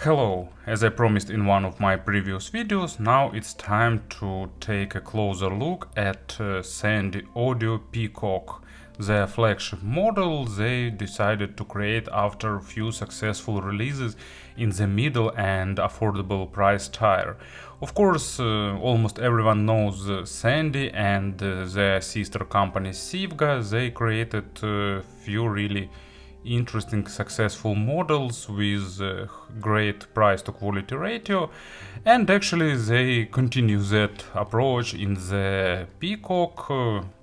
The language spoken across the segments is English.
Hello, as I promised in one of my previous videos, now it's time to take a closer look at SendyAudio Peacock, their flagship model they decided to create after a few successful releases in the middle and affordable price tier. Of course, almost everyone knows Sendy and their sister company Musica. They created a few really interesting successful models with great price to quality ratio, and actually they continue that approach in the Peacock,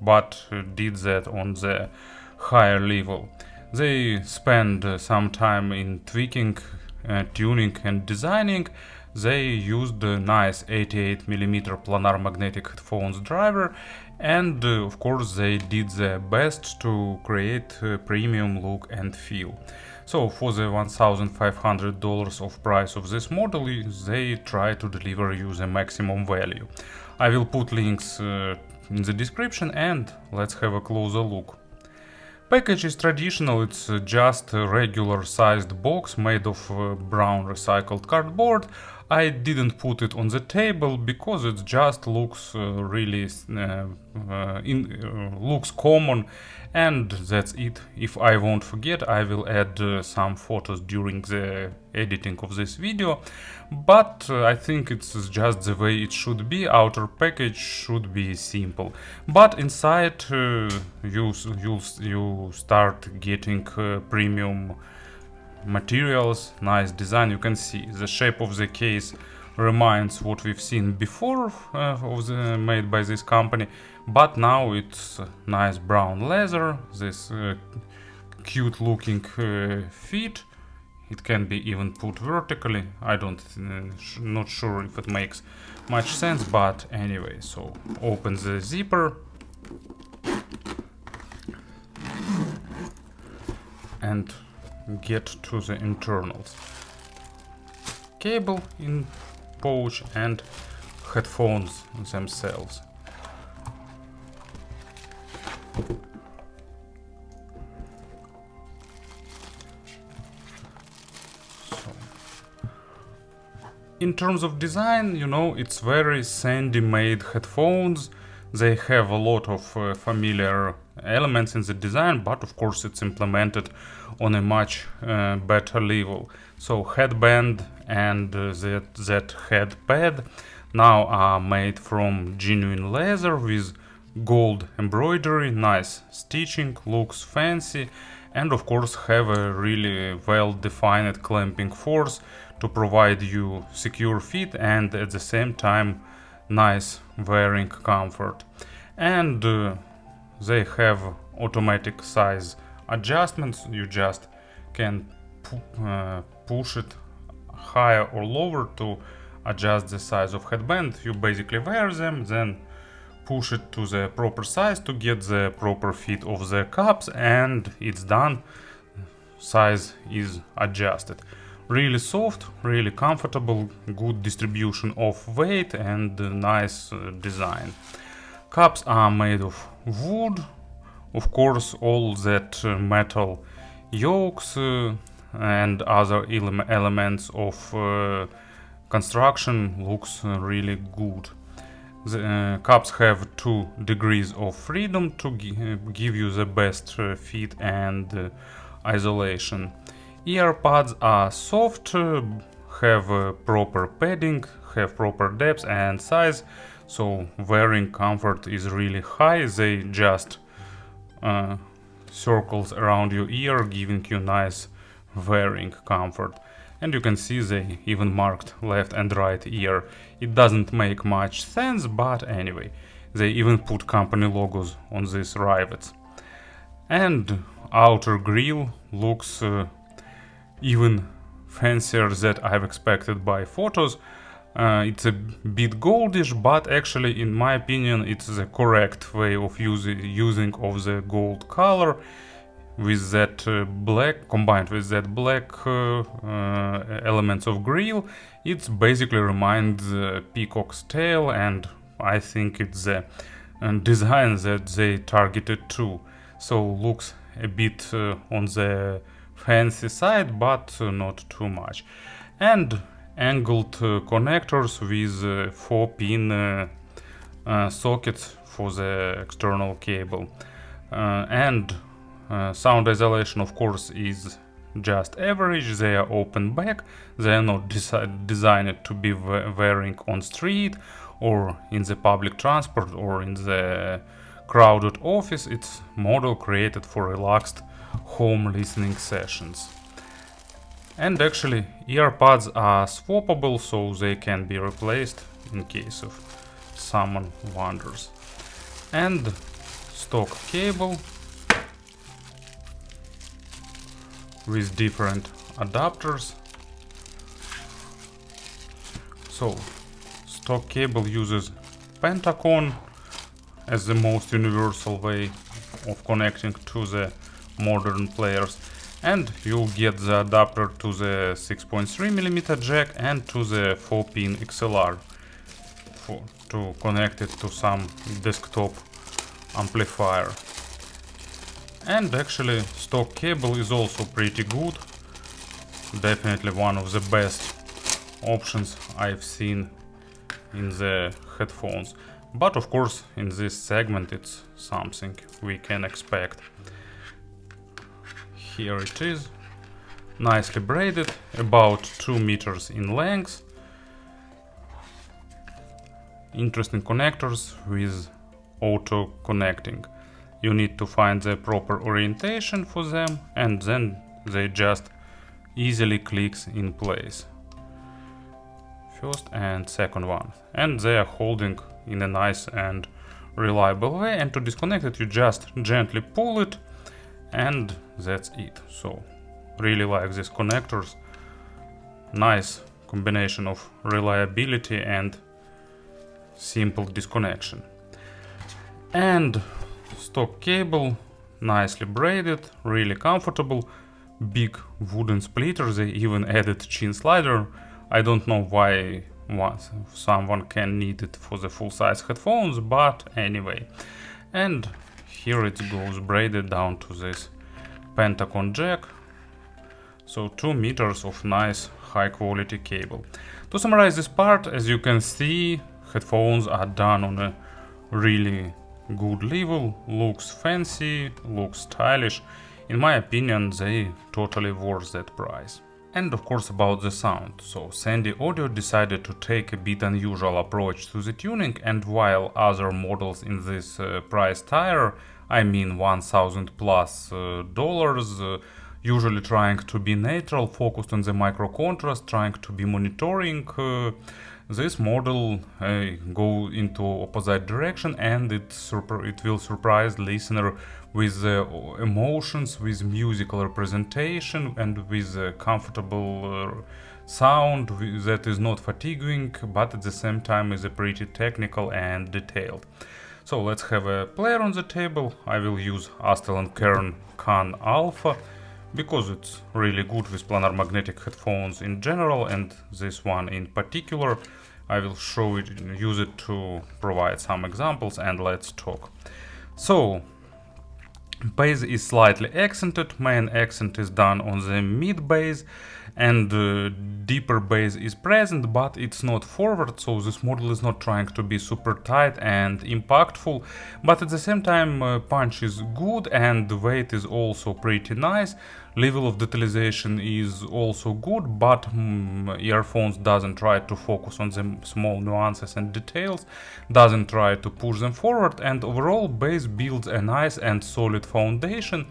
but did that on the higher level. They spend some time in tweaking, tuning and designing. They used a nice 88mm planar-magnetic headphones driver, and of course they did their best to create a premium look and feel. So for the $1,500 of price of this model, they try to deliver you the maximum value. I will put links in the description, and let's have a closer look. Package is traditional, it's just a regular sized box made of brown recycled cardboard. I didn't put it on the table because it just looks looks common, and that's it. If I won't forget, I will add some photos during the editing of this video, but I think it's just the way it should be. Outer package should be simple, but inside you start getting premium materials, nice design. You can see the shape of the case reminds what we've seen before made by this company, but now it's nice brown leather, this cute looking feet. It can be even put vertically. I not sure if it makes much sense, but anyway. So open the zipper and get to the internals. Cable in pouch and headphones themselves. In terms of design, you know, it's very Sendy made headphones. They have a lot of familiar elements in the design, but of course it's implemented on a much better level. So headband and that head pad now are made from genuine leather with gold embroidery, nice stitching, looks fancy, and of course have a really well defined clamping force to provide you secure fit and at the same time nice wearing comfort. And they have automatic size adjustments. You just can push it higher or lower to adjust the size of headband. You basically wear them, then push it to the proper size to get the proper fit of the cups, and it's done. Size is adjusted. Really soft, really comfortable, good distribution of weight and nice design. Cups are made of wood. Of course, all that metal yokes and other elements of construction looks really good. The cups have 2 degrees of freedom to give you the best fit and isolation. Ear pods are soft, have proper padding, have proper depth and size, so wearing comfort is really high. They just circles around your ear, giving you nice wearing comfort. And you can see they even marked left and right ear. It doesn't make much sense, but anyway, they even put company logos on these rivets. And outer grille looks even fancier than I've expected by photos. It's a bit goldish, but actually in my opinion it's the correct way of using of the gold color with that black, combined with that black elements of grille. It basically reminds Peacock's tail, and I think it's the design that they targeted to. So looks a bit on the fancy side, but not too much. and angled connectors with 4-pin sockets for the external cable. And sound isolation, of course, is just average. They are open back, they are not designed to be wearing on street or in the public transport or in the crowded office. It's model created for relaxed home listening sessions. And actually earpods are swappable, so they can be replaced in case of someone wonders. And stock cable with different adapters. So stock cable uses Pentacon as the most universal way of connecting to the modern players, and you'll get the adapter to the 6.3mm jack and to the 4-pin XLR to connect it to some desktop amplifier. And actually stock cable is also pretty good, definitely one of the best options I've seen in the headphones. But of course in this segment it's something we can expect. Here it is, nicely braided, about 2 meters in length. Interesting connectors with auto connecting. You need to find the proper orientation for them, and then they just easily clicks in place. First and second one. And they are holding in a nice and reliable way, and to disconnect it you just gently pull it and that's it. So really like these connectors. Nice combination of reliability and simple disconnection. And stock cable, nicely braided, really comfortable, big wooden splitter. They even added chin slider. I don't know why someone can need it for the full-size headphones, but anyway. And here it goes braided down to this Pentacon jack. So 2 meters of nice high-quality cable. To summarize this part, as you can see, headphones are done on a really good level, looks fancy, looks stylish. In my opinion, they totally worth that price. And of course about the sound. So SendyAudio decided to take a bit unusual approach to the tuning, and while other models in this price tier, I mean $1,000+ dollars, usually trying to be neutral, focused on the micro contrast, trying to be monitoring, this model go into opposite direction, and it will surprise listener with emotions, with musical representation, and with comfortable sound that is not fatiguing, but at the same time is pretty technical and detailed. So let's have a player on the table. I will use Astel & Kern Can Alpha because it's really good with planar-magnetic headphones in general, and this one in particular. I will use it to provide some examples, and let's talk. So bass is slightly accented, main accent is done on the mid bass, and deeper bass is present, but it's not forward, so this model is not trying to be super tight and impactful, but at the same time punch is good and the weight is also pretty nice. Level of detalization is also good, but earphones doesn't try to focus on the small nuances and details, doesn't try to push them forward, and overall bass builds a nice and solid foundation.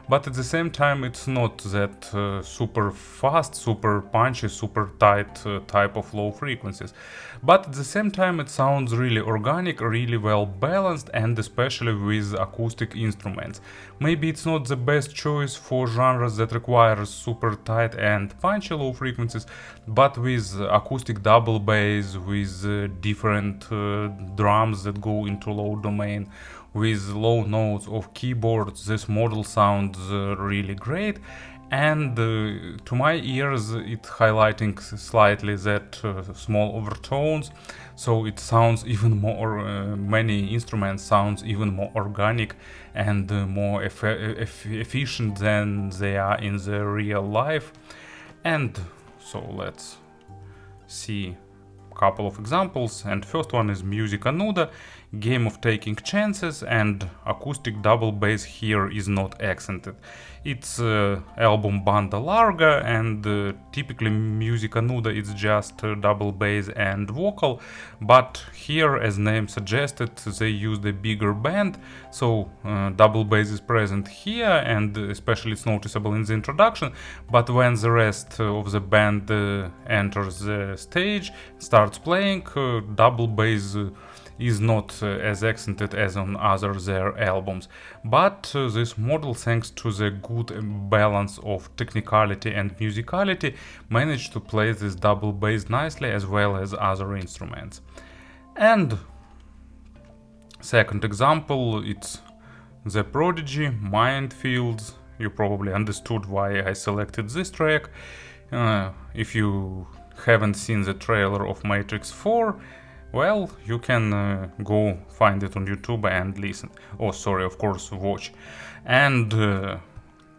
But at the same time it's not that super fast, super punchy, super tight type of low frequencies. But at the same time it sounds really organic, really well balanced, and especially with acoustic instruments. Maybe it's not the best choice for genres that require super tight and punchy low frequencies, but with acoustic double bass, with different drums that go into low domain, with low notes of keyboards, this model sounds really great. And to my ears it highlighting slightly that small overtones, so it sounds even more, many instruments sounds even more organic and more efficient than they are in the real life. And so let's see a couple of examples, and first one is Musica Nuda, game of taking chances, and acoustic double bass here is not accented. It's album banda larga, and typically Musica Nuda is just double bass and vocal, but here, as name suggested, they used a bigger band, so double bass is present here, and especially it's noticeable in the introduction, but when the rest of the band enters the stage, starts playing, double bass is not as accented as on other their albums, but this model, thanks to the good balance of technicality and musicality, managed to play this double bass nicely as well as other instruments. And second example, it's the Prodigy, Mindfields. You probably understood why I selected this track. If you haven't seen the trailer of Matrix 4, well, you can go find it on YouTube and listen. Oh, sorry, of course, watch. And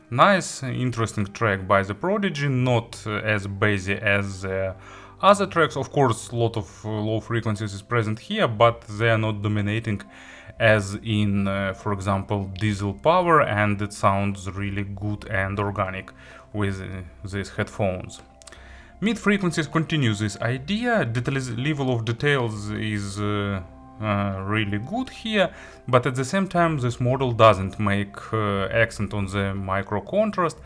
nice, interesting track by the Prodigy, not as bassy as other tracks. Of course, a lot of low frequencies is present here, but they are not dominating as in, for example, Diesel Power, and it sounds really good and organic with these headphones. Mid frequencies continue this idea. Level of details is really good here, but at the same time this model doesn't make accent on the micro contrast,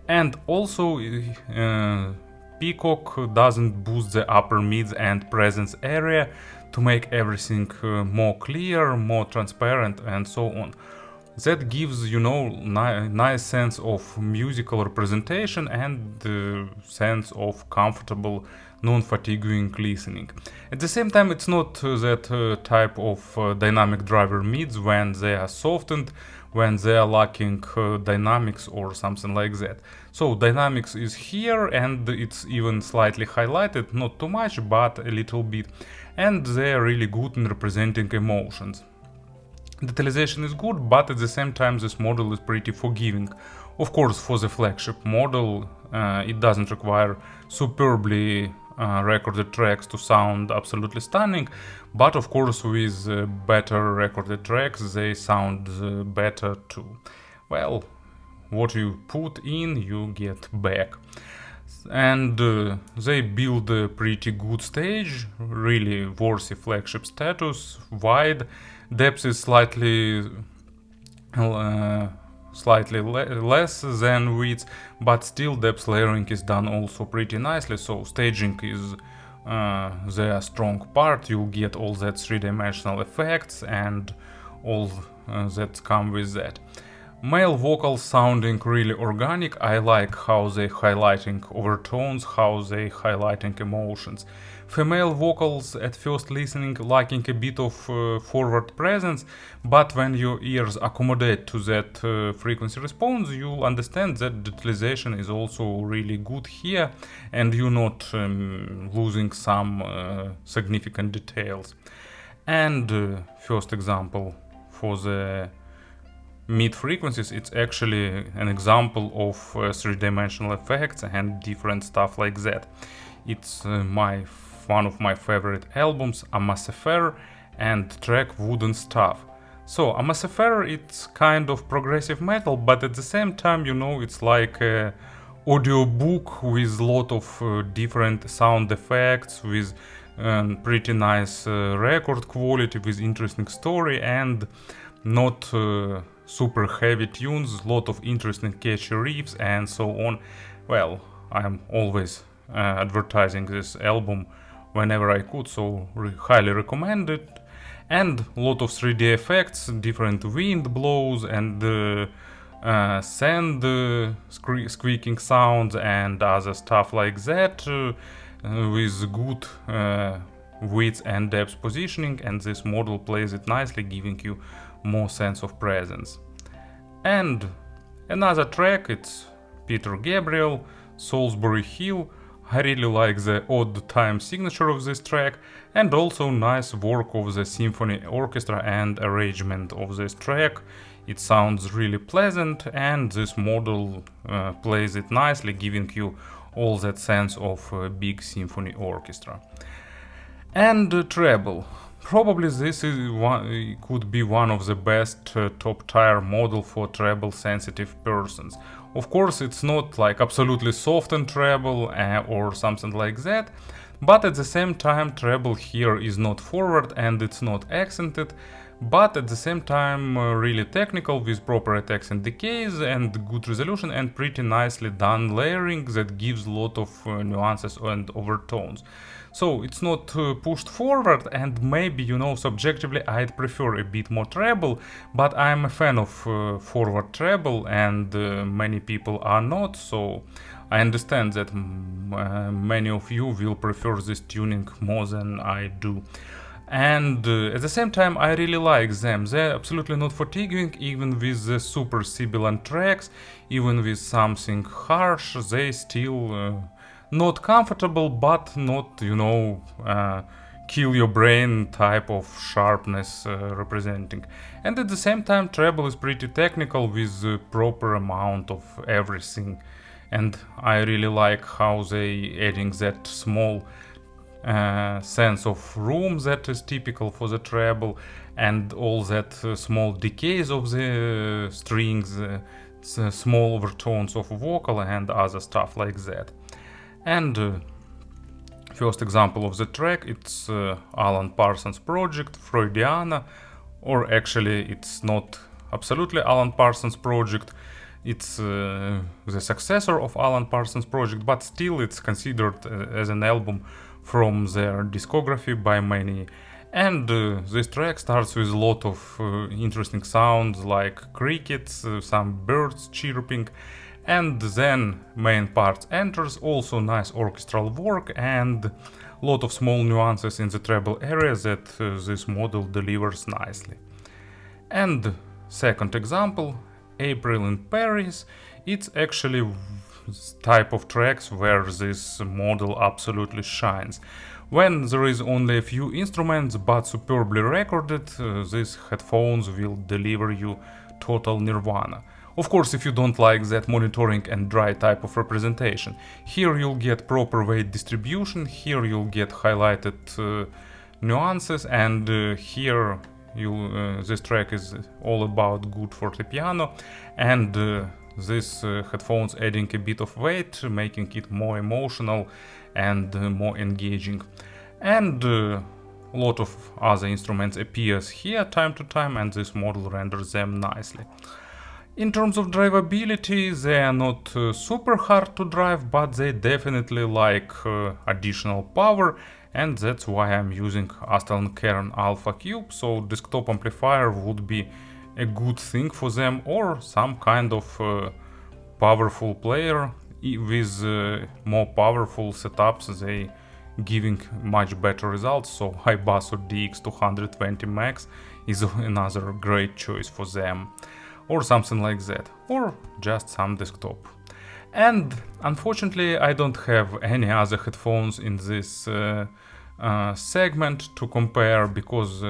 and also Peacock doesn't boost the upper mids and presence area to make everything more clear, more transparent, and so on. That gives, you know, nice sense of musical representation and sense of comfortable, non-fatiguing listening. At the same time, it's not that type of dynamic driver mids when they are softened, when they are lacking dynamics or something like that. So dynamics is here, and it's even slightly highlighted, not too much, but a little bit, and they are really good in representing emotions. Detalization is good, but at the same time this model is pretty forgiving. Of course, for the flagship model, it doesn't require superbly recorded tracks to sound absolutely stunning, but of course with better recorded tracks they sound better too. Well, what you put in, you get back. And they build a pretty good stage, really worthy flagship status, wide. Depth is slightly less than width, but still depth layering is done also pretty nicely, so staging is their strong part. You'll get all that three-dimensional effects and all that come with that. Male vocals sounding really organic. I like how they highlighting overtones, how they highlighting emotions. Female vocals at first listening lacking a bit of forward presence, but when your ears accommodate to that frequency response, you'll understand that detalization is also really good here, and you're not losing some significant details. And first example for the mid frequencies, it's actually an example of three-dimensional effects and different stuff like that. It's one of my favorite albums, Amaseffer, and track Wooden Stuff. So Amaseffer, it's kind of progressive metal, but at the same time, you know, it's like a audiobook with a lot of different sound effects, with pretty nice record quality, with interesting story, and not super heavy tunes, a lot of interesting catchy riffs and so on. Well, I'm always advertising this album whenever I could, so highly recommend it. And a lot of 3D effects, different wind blows and sand squeaking sounds and other stuff like that, with good width and depth positioning, and this model plays it nicely, giving you more sense of presence. And another track, it's Peter Gabriel, Solsbury Hill. I really like the odd time signature of this track, and also nice work of the symphony orchestra and arrangement of this track. It sounds really pleasant, and this model plays it nicely, giving you all that sense of a big symphony orchestra. And treble. Probably this could be one of the best top-tier model for treble-sensitive persons. Of course, it's not like absolutely softened treble or something like that, but at the same time, treble here is not forward and it's not accented, but at the same time really technical with proper attacks and decays and good resolution and pretty nicely done layering that gives a lot of nuances and overtones. So it's not pushed forward, and maybe, you know, subjectively I'd prefer a bit more treble, but I'm a fan of forward treble, and many people are not, so I understand that many of you will prefer this tuning more than I do. And at the same time, I really like them. They're absolutely not fatiguing, even with the super sibilant tracks, even with something harsh, they still not comfortable, but not, you know, kill your brain type of sharpness representing. And at the same time, treble is pretty technical with the proper amount of everything. And I really like how they adding that small sense of room that is typical for the treble, and all that small decays of the strings, small overtones of vocal and other stuff like that. And first example of the track, it's Alan Parsons' project, Freudiana, or actually it's not absolutely Alan Parsons' project, it's the successor of Alan Parsons' project, but still it's considered as an album from their discography by many. And this track starts with a lot of interesting sounds like crickets, some birds chirping, and then main part enters, also nice orchestral work and a lot of small nuances in the treble area that this model delivers nicely. And second example, April in Paris, it's actually type of tracks where this model absolutely shines. When there is only a few instruments but superbly recorded, these headphones will deliver you total nirvana. Of course, if you don't like that monitoring and dry type of representation, here you'll get proper weight distribution, here you'll get highlighted nuances, and here this track is all about good fortepiano, and this headphones adding a bit of weight, making it more emotional and more engaging. And a lot of other instruments appears here time to time, and this model renders them nicely. In terms of drivability, they are not super hard to drive, but they definitely like additional power, and that's why I'm using Aston Kern Alpha Cube, so desktop amplifier would be a good thing for them, or some kind of powerful player with more powerful setups, they giving much better results, so Ibasso DX220 Max is another great choice for them, or something like that, or just some desktop. And unfortunately I don't have any other headphones in this segment to compare, because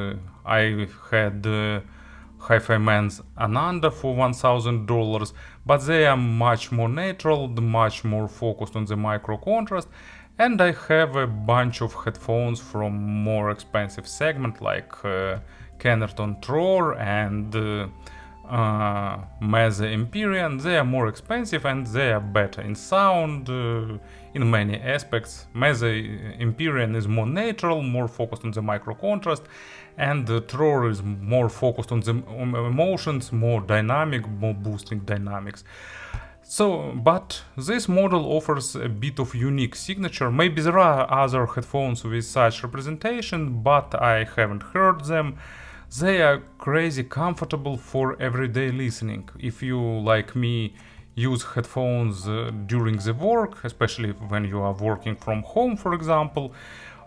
I had Hi-Fi Man's Ananda for $1,000, but they are much more natural, much more focused on the micro contrast, and I have a bunch of headphones from more expensive segment like Kennerton Tror and Meze Empyrean. They are more expensive and they are better in sound in many aspects. Meze Empyrean is more natural, more focused on the micro contrast, and Tror is more focused on the emotions, more dynamic, more boosting dynamics. So, but this model offers a bit of unique signature. Maybe there are other headphones with such representation, but I haven't heard them. They are crazy comfortable for everyday listening. If you, like me, use headphones during the work, especially when you are working from home, for example,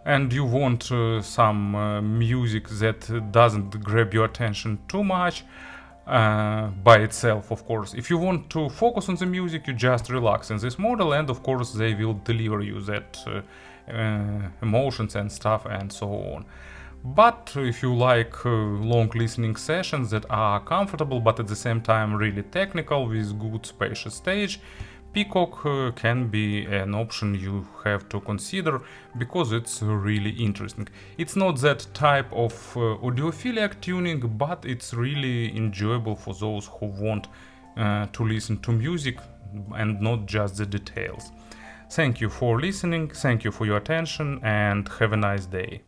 and you want some music that doesn't grab your attention too much by itself, of course. If you want to focus on the music, you just relax in this model, and of course they will deliver you that emotions and stuff and so on. But if you like long listening sessions that are comfortable but at the same time really technical with good spacious stage, Peacock can be an option you have to consider because it's really interesting. It's not that type of audiophilic tuning, but it's really enjoyable for those who want to listen to music and not just the details. Thank you for listening, thank you for your attention, and have a nice day.